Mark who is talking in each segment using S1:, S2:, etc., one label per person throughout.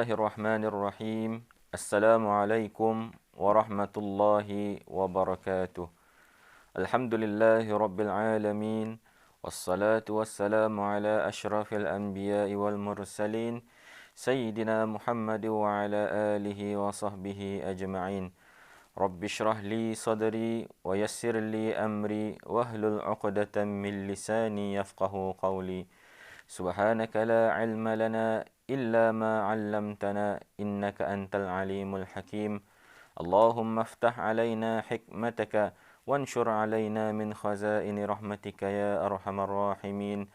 S1: Bismillahirrahmanirrahim. Assalamualaikum warahmatullahi wabarakatuh. Alhamdulillahi rabbil alamin. Wassalatu wassalamu ala ashrafil anbiya'i wal mursalin. Sayyidina Muhammad wa ala alihi wa sahbihi ajma'in. Rabbi shrah li sadri wa yassir li amri wahlul 'uqdatam min lisani yafqahu qawli. Subhanaka la ilma lana illa ma 'allamtana innaka antal alimul hakim. Allahumma aftah 'alaina hikmataka wanshur 'alaina min khazaini rahmatika ya arhamar rahimin.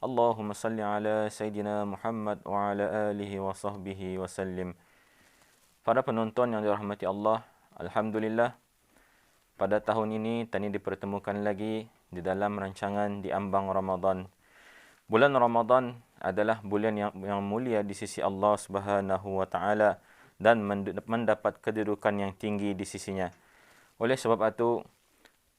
S1: Allahumma salli ala Sayyidina Muhammad wa ala alihi wa sahbihi wa sallim. Para penonton yang dirahmati Allah, alhamdulillah pada tahun ini Tani dipertemukan lagi di dalam rancangan Di Ambang Ramadan. Bulan Ramadan adalah bulan yang mulia di sisi Allah Subhanahu wa taala dan mendapat kedudukan yang tinggi di sisinya. Oleh sebab itu,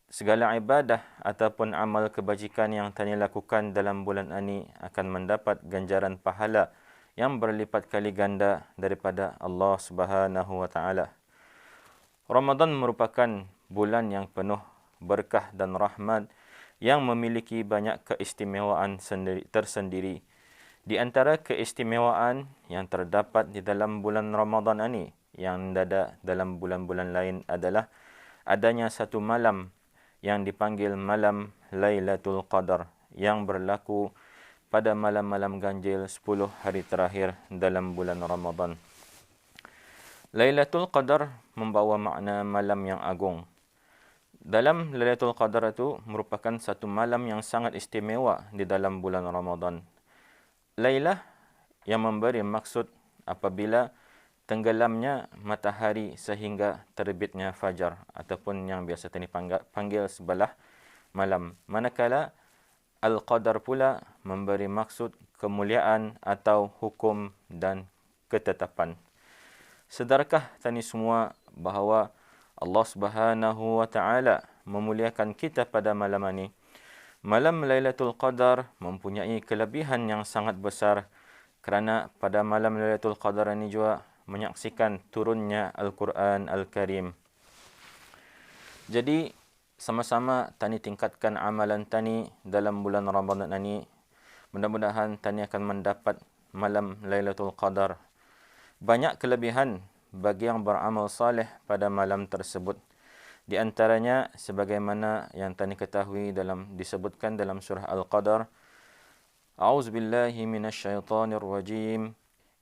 S1: segala ibadah ataupun amal kebajikan yang Tani lakukan dalam bulan ini akan mendapat ganjaran pahala yang berlipat kali ganda daripada Allah Subhanahu wa taala. Ramadan merupakan bulan yang penuh berkah dan rahmat yang memiliki banyak keistimewaan tersendiri. Di antara keistimewaan yang terdapat di dalam bulan Ramadan ini yang ada dalam bulan-bulan lain adalah adanya satu malam yang dipanggil malam Lailatul Qadar yang berlaku pada malam-malam ganjil 10 hari terakhir dalam bulan Ramadan. Lailatul Qadar membawa makna malam yang agung. Dalam Lailatul Qadar itu merupakan satu malam yang sangat istimewa di dalam bulan Ramadan. Lailah yang memberi maksud apabila tenggelamnya matahari sehingga terbitnya fajar ataupun yang biasa dipanggil sebelah malam. Manakala Al-Qadar pula memberi maksud kemuliaan atau hukum dan ketetapan. Sedarkah Tani semua bahawa Allah Subhanahu wa taala memuliakan kita pada malam ini? Malam Lailatul Qadar mempunyai kelebihan yang sangat besar kerana pada malam Lailatul Qadar ini juga menyaksikan turunnya Al-Quran Al-Karim. Jadi sama-sama Tani tingkatkan amalan Tani dalam bulan Ramadan ini. Mudah-mudahan Tani akan mendapat malam Lailatul Qadar. Banyak kelebihan bagi yang beramal saleh pada malam tersebut. Di antaranya sebagaimana yang Tani ketahui disebutkan dalam surah Al-Qadar. A'udzubillahi minasyaitonir rajim.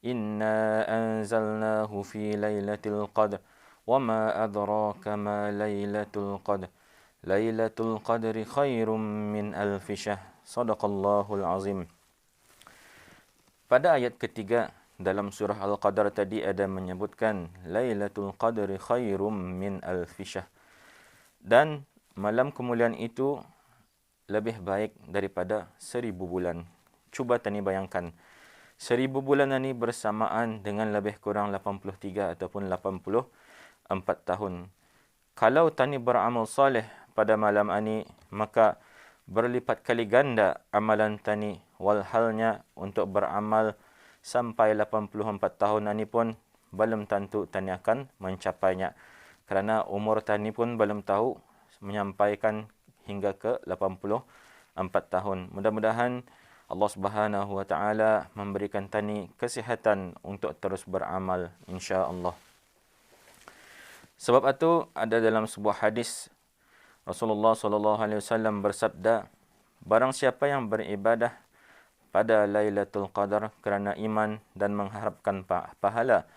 S1: Inna anzalnahu fi lailatul qadr wa ma adraka ma lailatul qadr. Lailatul qadri khairum min alfi syahr. Shadaqallahul azim. Pada ayat ketiga dalam surah Al-Qadar tadi ada menyebutkan Lailatul Qadri khairum min alfi syahr. Dan malam kemuliaan itu lebih baik daripada 1000 bulan. Cuba Tani bayangkan, 1000 bulan ini bersamaan dengan lebih kurang 83 ataupun 84 tahun. Kalau Tani beramal saleh pada malam ini, maka berlipat kali ganda amalan Tani. Walhalnya untuk beramal sampai 84 tahun ini pun belum tentu Tani akan mencapainya. Kerana umur Tani pun belum tahu menyampaikan hingga ke 84 tahun. Mudah-mudahan Allah Subhanahu wa taala memberikan Tani kesihatan untuk terus beramal insya-Allah. Sebab itu ada dalam sebuah hadis Rasulullah sallallahu alaihi wasallam bersabda, barang siapa yang beribadah pada Lailatul Qadar kerana iman dan mengharapkan pahala,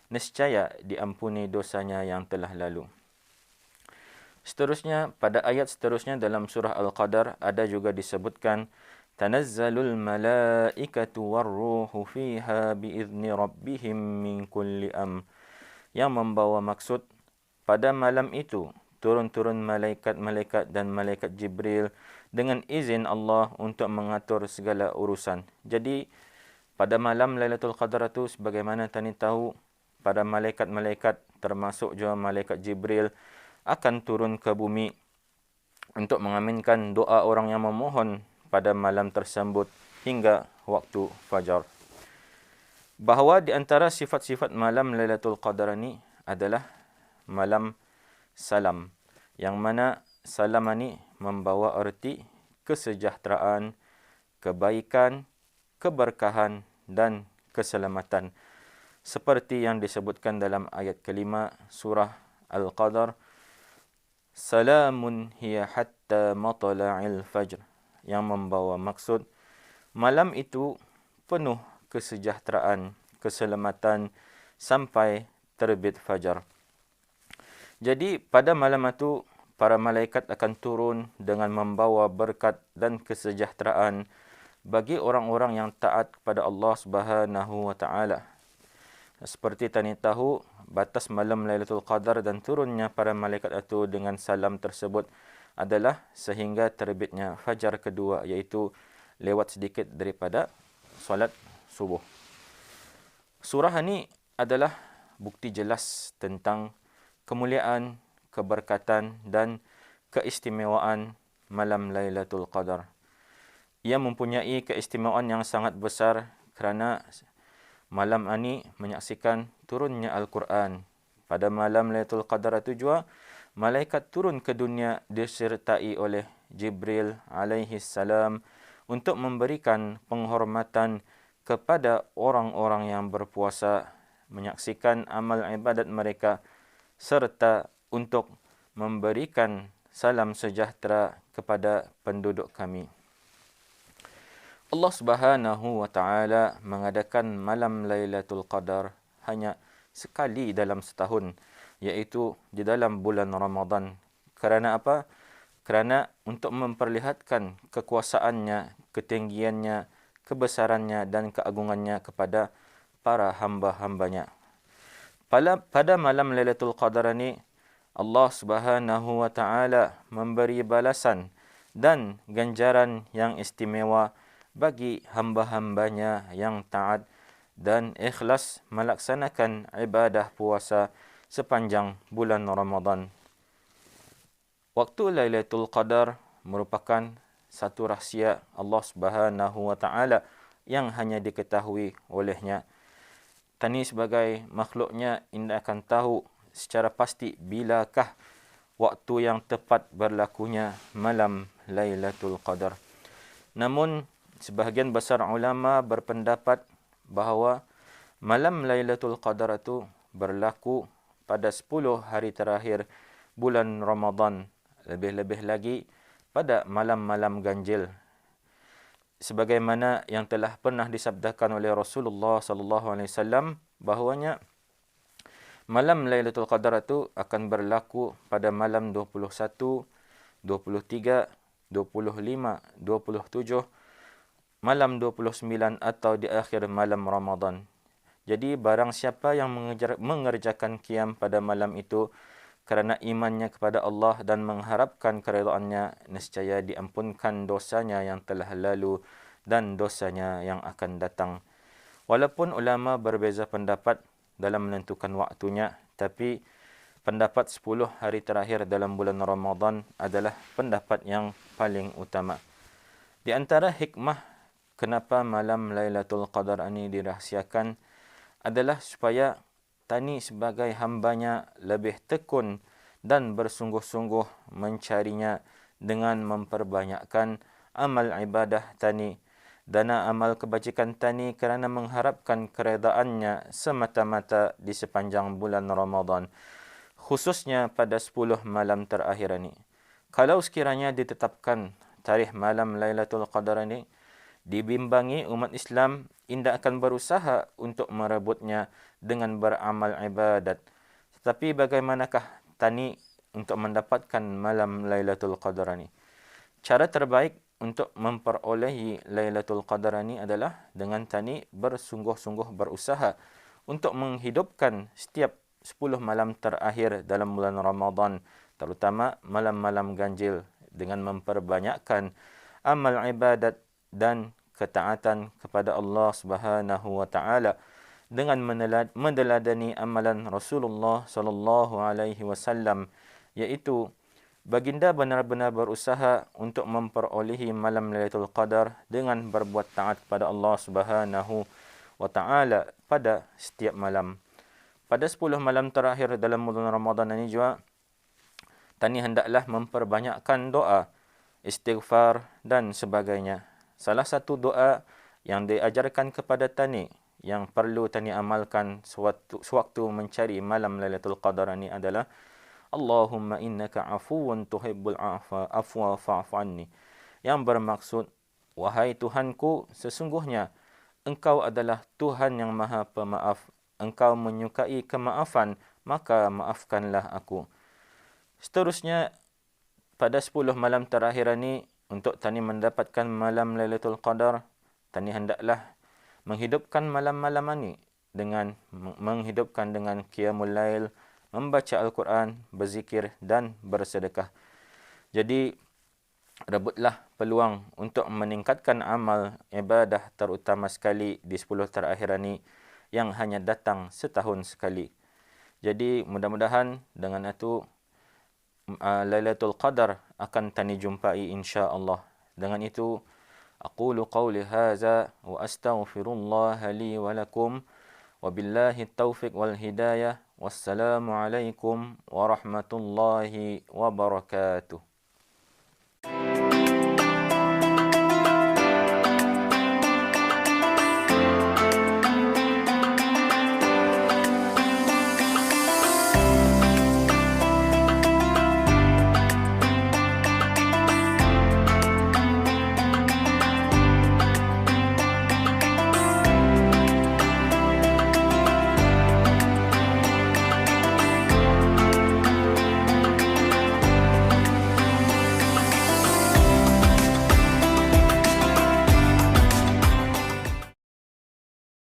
S1: nescaya diampuni dosanya yang telah lalu. Seterusnya, pada ayat seterusnya dalam surah Al-Qadar ada juga disebutkan tanazzalul malaikatu warruhu fiha biizni rabbihim min kulli yang membawa maksud pada malam itu turun-turun malaikat-malaikat dan malaikat Jibril dengan izin Allah untuk mengatur segala urusan. Jadi pada malam Lailatul Qadar itu sebagaimana Tani tahu, pada malaikat-malaikat termasuk juga malaikat Jibril akan turun ke bumi untuk mengaminkan doa orang yang memohon pada malam tersebut hingga waktu fajar. bahawa di antara sifat-sifat malam Lailatul Qadar ini adalah malam salam, yang mana salam ini membawa arti kesejahteraan, kebaikan, keberkahan dan keselamatan. Seperti yang disebutkan dalam ayat kelima surah Al-Qadar, Salamun hiya hatta matla'il fajr, yang membawa maksud malam itu penuh kesejahteraan, keselamatan sampai terbit fajar. Jadi pada malam itu para malaikat akan turun dengan membawa berkat dan kesejahteraan bagi orang-orang yang taat kepada Allah Subhanahu wa taala. Seperti tani tahu, batas malam Lailatul Qadar dan turunnya para malaikat itu dengan salam tersebut adalah sehingga terbitnya fajar kedua, iaitu lewat sedikit daripada solat subuh. Surah ini adalah bukti jelas tentang kemuliaan, keberkatan dan keistimewaan malam Lailatul Qadar. Ia mempunyai keistimewaan yang sangat besar kerana malam ini menyaksikan turunnya Al-Quran. Pada malam Lailatul Qadar itu juga, malaikat turun ke dunia disertai oleh Jibril alaihi salam untuk memberikan penghormatan kepada orang-orang yang berpuasa, menyaksikan amal ibadat mereka, serta untuk memberikan salam sejahtera kepada penduduk kami. Allah Subhanahu wa taala mengadakan malam Lailatul Qadar hanya sekali dalam setahun, iaitu di dalam bulan Ramadan. Kerana apa? Kerana untuk memperlihatkan kekuasaannya, ketinggiannya, kebesarannya dan keagungannya kepada para hamba-hambanya. Pada malam Lailatul Qadar ini, Allah Subhanahu wa taala memberi balasan dan ganjaran yang istimewa bagi hamba-hambanya yang taat dan ikhlas melaksanakan ibadah puasa sepanjang bulan Ramadan. Waktu Lailatul Qadar merupakan satu rahsia Allah Subhanahu wa taala yang hanya diketahui olehnya. Tani sebagai makhluknya tidak akan tahu secara pasti bilakah waktu yang tepat berlakunya malam Lailatul Qadar. Namun sebahagian besar ulama berpendapat bahawa malam Lailatul Qadar itu berlaku pada 10 hari terakhir bulan Ramadan, lebih-lebih lagi pada malam-malam ganjil. Sebagaimana yang telah pernah disabdakan oleh Rasulullah sallallahu alaihi wasallam bahawanya malam Lailatul Qadar itu akan berlaku pada malam 21, 23, 25, 27, malam 29 atau di akhir malam Ramadan. Jadi barang siapa yang mengerjakan qiyam pada malam itu kerana imannya kepada Allah dan mengharapkan keredaannya, nescaya diampunkan dosanya yang telah lalu dan dosanya yang akan datang. Walaupun ulama berbeza pendapat dalam menentukan waktunya, tapi pendapat 10 hari terakhir dalam bulan Ramadan adalah pendapat yang paling utama. Di antara hikmah kenapa malam Lailatul Qadar ini dirahsiakan adalah supaya tani sebagai hambanya lebih tekun dan bersungguh-sungguh mencarinya dengan memperbanyakkan amal ibadah tani dan amal kebajikan tani kerana mengharapkan keredaannya semata-mata di sepanjang bulan Ramadan, khususnya pada 10 malam terakhir ini. Kalau sekiranya ditetapkan tarikh malam Lailatul Qadar ini, dibimbangi umat Islam tidak akan berusaha untuk merebutnya dengan beramal ibadat. Tetapi bagaimanakah tani untuk mendapatkan malam Lailatul Qadar ini? Cara terbaik untuk memperolehi Lailatul Qadar ini adalah dengan tani bersungguh-sungguh berusaha untuk menghidupkan setiap 10 malam terakhir dalam bulan Ramadan, terutama malam-malam ganjil, dengan memperbanyakkan amal ibadat dan ketaatan kepada Allah Subhanahu wa taala dengan meneladani amalan Rasulullah sallallahu alaihi wasallam, iaitu baginda benar-benar berusaha untuk memperolehi malam Lailatul Qadar dengan berbuat taat kepada Allah Subhanahu wa taala pada setiap malam. Pada 10 malam terakhir dalam bulan Ramadan ini juga, tani hendaklah memperbanyakkan doa, istighfar dan sebagainya. Salah satu doa yang diajarkan kepada tani yang perlu tani amalkan sewaktu mencari malam Lailatul Qadar ini adalah Allahumma innaka afuwun tuhibbul afwa fa'fu anni. Yang bermaksud, wahai Tuhanku, sesungguhnya Engkau adalah Tuhan yang Maha Pemaaf. Engkau menyukai kemaafan, maka maafkanlah aku. Seterusnya, pada 10 malam terakhir ini, untuk tani mendapatkan malam Lailatul Qadar, tani hendaklah menghidupkan malam-malam ini dengan menghidupkan dengan qiyamul lail, membaca Al-Quran, berzikir dan bersedekah. Jadi, rebutlah peluang untuk meningkatkan amal ibadah terutama sekali di 10 terakhir ini yang hanya datang setahun sekali. Jadi, mudah-mudahan dengan itu Lailatul Qadar akan tani jumpai insya-Allah. Dengan itu, aqulu qawli hadza wa astaghfirullah li wa lakum. Wabillahi taufiq wal hidayah. Wassalamu alaikum warahmatullahi wabarakatuh.